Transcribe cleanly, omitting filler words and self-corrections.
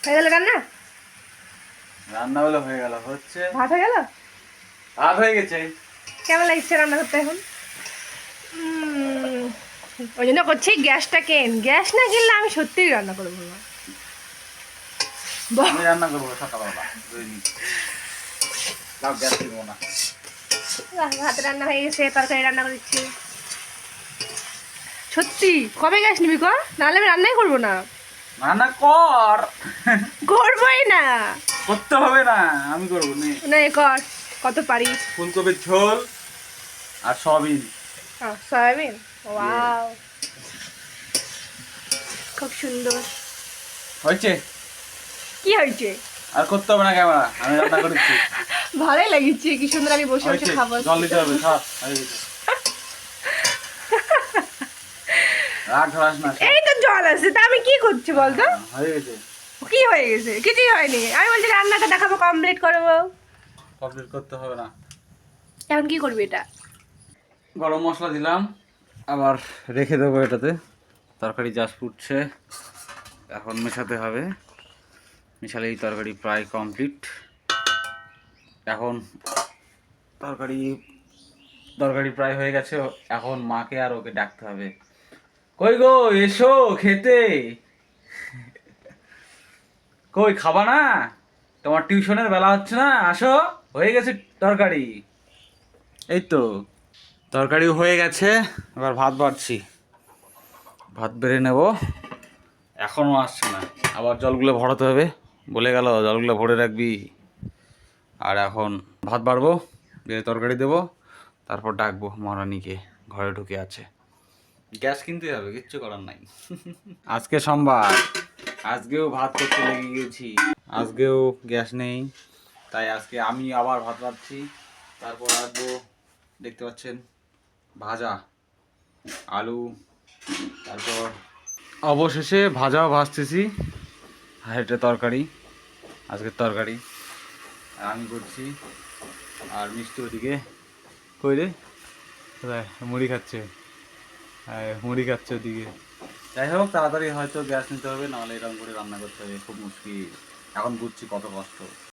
হয়ে গেল রান্না? রান্না হলো হয়ে গেল, হচ্ছে ভাত হয়ে গেল? ভাত হয়ে গেছে। কেমন লাগছে রান্না করতে এখন? ওই জন্য করছি গ্যাসটা কেন, গ্যাস না কিনলে আমি সত্যিই রান্না করবো না। আমি রান্না করবো সকালবেলা দৈনিক, তাও গ্যাস কিনবো না। ভাত রান্না হয়ে গেছে, তরকারি রান্না করে দিচ্ছি। সত্যি কবে গ্যাস নিবি কর, নাহলে আমি রান্নাই করবো না। রান্না কর, করবোই না। করতে হবে না, আমি করবো নে। না কর, কত পারিস। ফুলকপির ঝোল আর সয়াবিন। সয়াবিন, ওয়াও, খুব সুন্দর। হয়েছে? কি হয়েছে? আর করতে হবে না ক্যামেরা, আমি রান্না করেছি। ভালোই লাগিয়েছে, কি সুন্দর আমি বসে বসে হয়েছে, খাবো। জল দিতে হবে সব হয়ে গেছে। রাগ ধরাস না। এই তো জল আছে, তা আমি কি করছি বলতো? হয়ে গেছে। কি হয়ে গেছে? কিছুই হয়নি, আমি বলছি রান্নাটা দেখাবো, কমপ্লিট করবো। কমপ্লিট করতে হবে না। এখন কি করবি এটা? গরম মশলা দিলাম, আবার রেখে দেবো এটাতে। তরকারি জাস্ট ফুটছে, এখন মেশাতে হবে। মেশালেই তরকারি প্রায় কমপ্লিট। এখন তরকারি তরকারি প্রায় হয়ে গেছে, এখন মাকে আর ওকে ডাকতে হবে। কই গো, এসো খেতে। কই খাবা না? তোমার টিউশনের বেলা হচ্ছে না, আসো। হয়ে গেছে তরকারি, এই তো তরকারি হয়ে গেছে। এবার ভাত বাড়ছি, ভাত বেড়ে নেব। এখনও আসছে না, আবার জলগুলো ভরাতে হবে, বলে গেল জলগুলো ভরে রাখবি। আর এখন ভাত বাড়বো, দিয়ে তরকারি দেবো, তারপর ডাকবো মহারানীকে, ঘরে ঢুকে আছে। গ্যাস কিনতে হবে, কিচ্ছু করার নাই। আজকে সোমবার, আজকেও ভাত করতে লেগে গেছি, আজকেও গ্যাস নেই, তাই আজকে আমি আবার ভাত বাড়ছি। তারপর রাখবো, দেখতে পাচ্ছেন, ভাজা আলু, তারপর অবশেষে ভাজাও ভাজতেছি। আর এটা তরকারি, আজকের তরকারি আর আমি করছি। আর মিষ্টি ওদিকে, কই রে, কোথায় মুড়ি খাচ্ছে, মুড়ি খাচ্ছে ওদিকে। যাই হোক, তাড়াতাড়ি হয়তো গ্যাস নিতে হবে, নাহলে এরকম করে রান্না করতে হবে, খুব মুশকিল। এখন বুঝছি কত কষ্ট।